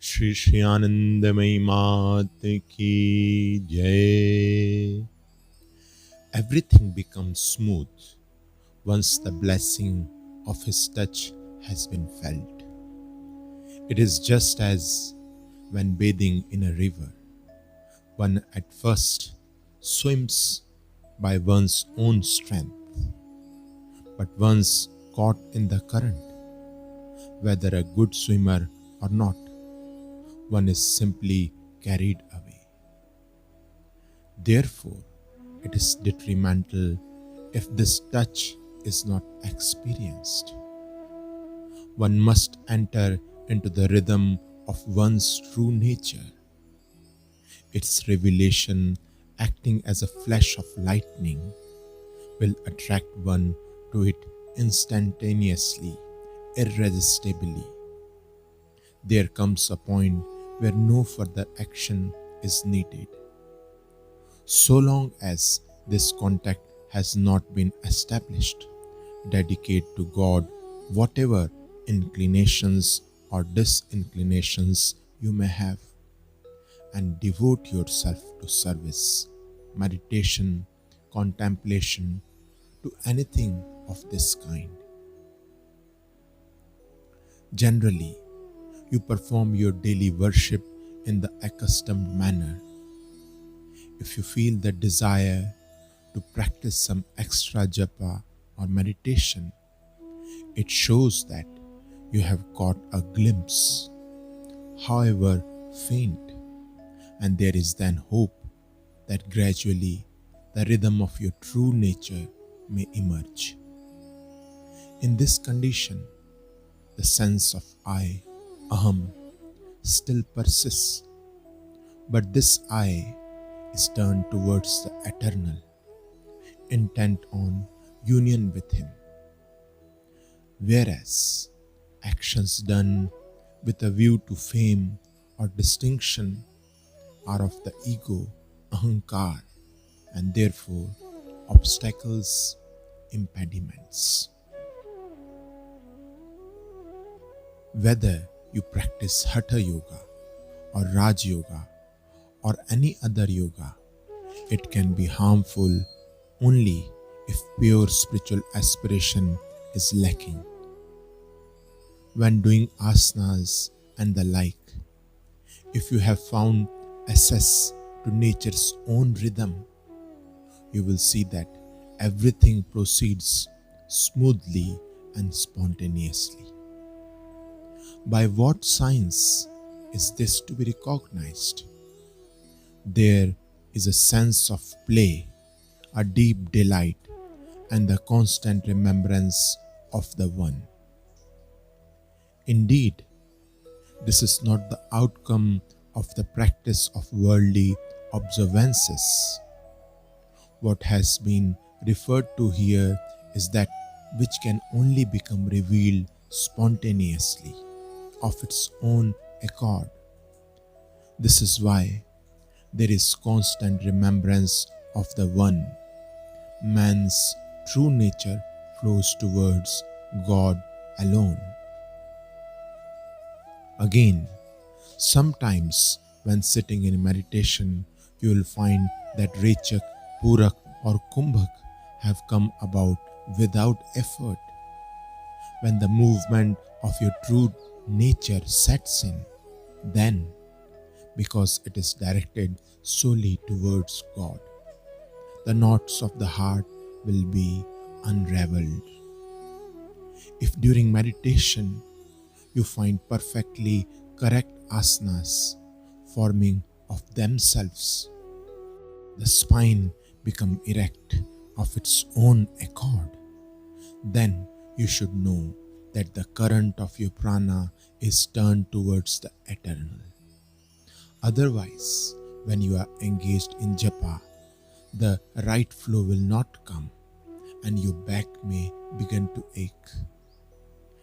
Sri Anandamayi Ma ki jai. Everything becomes smooth once the blessing of His touch has been felt. It is just as when bathing in a river, one at first swims by one's own strength, but once caught in the current, whether a good swimmer or not, one is simply carried away. Therefore, it is detrimental if this touch is not experienced. One must enter into the rhythm of one's true nature. Its revelation, acting as a flash of lightning, will attract one to it instantaneously, irresistibly. There comes a point where no further action is needed. So long as this contact has not been established, dedicate to God whatever inclinations or disinclinations you may have, and devote yourself to service, meditation, contemplation, to anything of this kind. Generally, you perform your daily worship in the accustomed manner. If you feel the desire to practice some extra japa or meditation, it shows that you have caught a glimpse, however faint, and there is then hope that gradually the rhythm of your true nature may emerge. In this condition, the sense of I, aham, still persists, but this I is turned towards the eternal, intent on union with Him. Whereas actions done with a view to fame or distinction are of the ego, ahankar, and therefore obstacles, impediments. Whether you practice Hatha Yoga or Raj Yoga or any other yoga, it can be harmful only if pure spiritual aspiration is lacking. When doing asanas and the like, if you have found access to nature's own rhythm, you will see that everything proceeds smoothly and spontaneously. By what signs is this to be recognized? There is a sense of play, a deep delight, and the constant remembrance of the One. Indeed, this is not the outcome of the practice of worldly observances. What has been referred to here is that which can only become revealed spontaneously, of its own accord. This is why there is constant remembrance of the One. Man's true nature flows towards God alone. Again, sometimes when sitting in meditation, you will find that Rechak, Purak or Kumbhak have come about without effort. When the movement of your true nature sets in, then, because it is directed solely towards God, the knots of the heart will be unraveled. If during meditation you find perfectly correct asanas forming of themselves, the spine become erect of its own accord, then you should know that the current of your prana is turned towards the eternal. Otherwise, when you are engaged in japa, the right flow will not come and your back may begin to ache.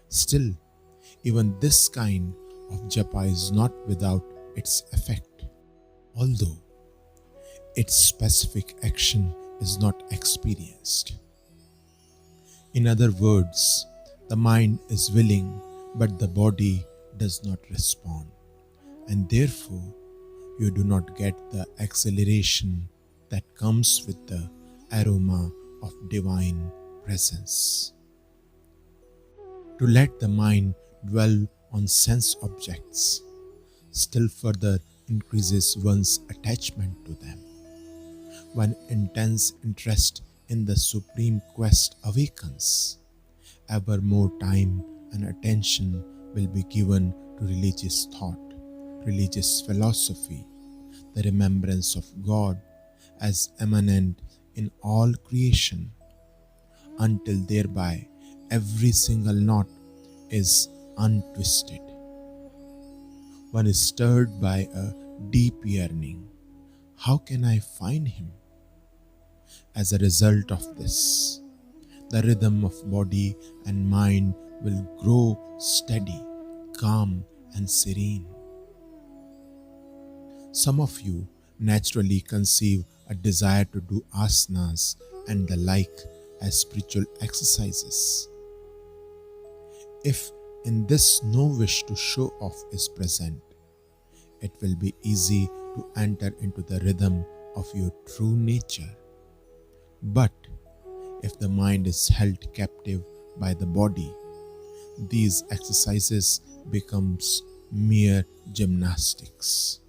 Still, even this kind of japa is not without its effect, although its specific action is not experienced. In other words, the mind is willing, but the body does not respond. and therefore you do not get the exhilaration that comes with the aroma of divine presence. To let the mind dwell on sense objects still further increases one's attachment to them. When intense interest in the supreme quest awakens, ever more time and attention will be given to religious thought, religious philosophy, the remembrance of God as immanent in all creation, until thereby every single knot is untwisted. One is stirred by a deep yearning. How can I find him? As a result of this, the rhythm of body and mind will grow steady, calm, and serene. Some of you naturally conceive a desire to do asanas and the like as spiritual exercises. If in this no wish to show off is present, it will be easy to enter into the rhythm of your true nature. But if the mind is held captive by the body, these exercises becomes mere gymnastics.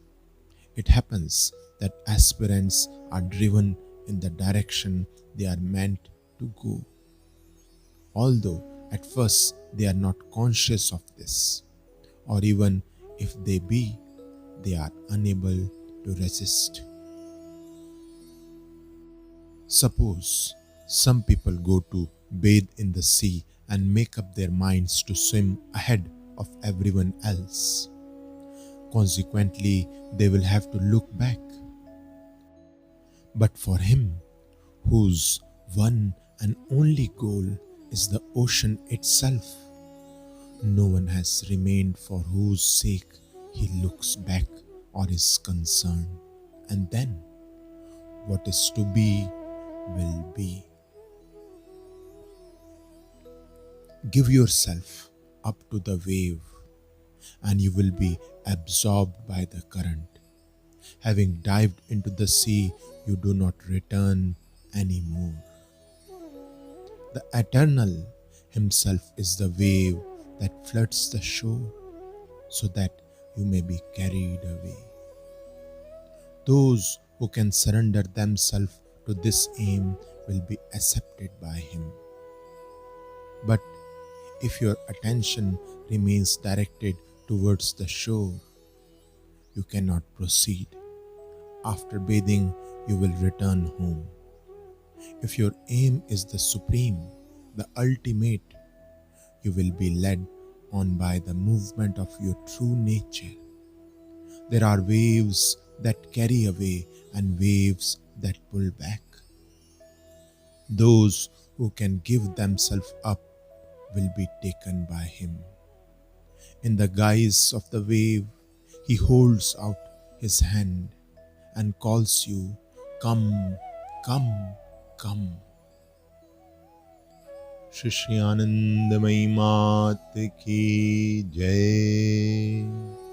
It happens that aspirants are driven in the direction they are meant to go, although at first they are not conscious of this, or even if they be, they are unable to resist. Suppose some people go to bathe in the sea and make up their minds to swim ahead of everyone else. Consequently, they will have to look back. But for him, whose one and only goal is the ocean itself, no one has remained for whose sake he looks back or is concerned. And then, what is to be will be. Give yourself up to the wave, and you will be absorbed by the current. Having dived into the sea, you do not return anymore. The Eternal Himself is the wave that floods the shore, so that you may be carried away. Those who can surrender themselves to this aim will be accepted by Him. But if your attention remains directed towards the shore, you cannot proceed. After bathing, you will return home. If your aim is the supreme, the ultimate, you will be led on by the movement of your true nature. There are waves that carry away and waves that pull back. Those who can give themselves up will be taken by Him. In the guise of the wave, He holds out His hand and calls you, "Come, come, come." Sri Anandamayi Ma ki Jai.